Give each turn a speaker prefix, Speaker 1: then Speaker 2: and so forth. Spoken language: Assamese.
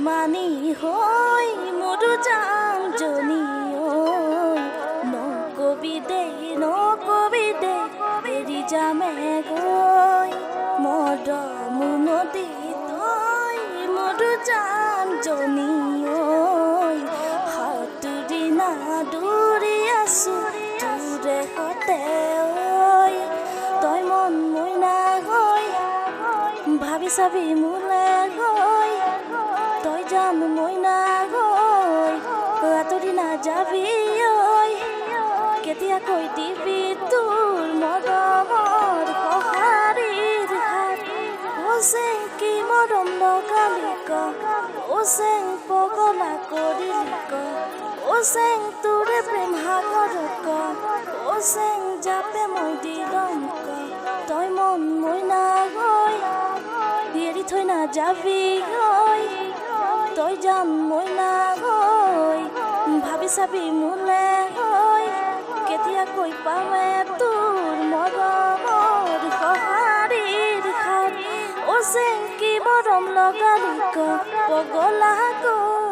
Speaker 1: মানি হৈ মধু যাম জনী নকবি দে এৰি যামে গৈ মদ মুনতি তই মধু যাম জনী হাতুৰি না দৌৰি আছো তোৰে সতে তই মন মইনা গৈ ভাবি চাবি মোলে গৈ তই যাম মইনা গৈ আঁতৰি নাযাবি কেতিয়াকৈ দিবি তোৰ মৰমৰ সঁহাৰিৰ হাত চেং কি মৰম লগালি ক চেং পগলা কৰিলি ক চেং তোৰে প্ৰেম সাগৰত ক চেং জাপে মই দিলম ক তই মন মইনা গৈ এৰি থৈ নাযাবি তই যাম মইনা গৈ ভাবি চাবি মোলে গৈ কেতিয়াকৈ পামে তোৰ মৰমৰ সঁহাৰিৰ হাত চেং কি মৰম লগালি ক পগলা ক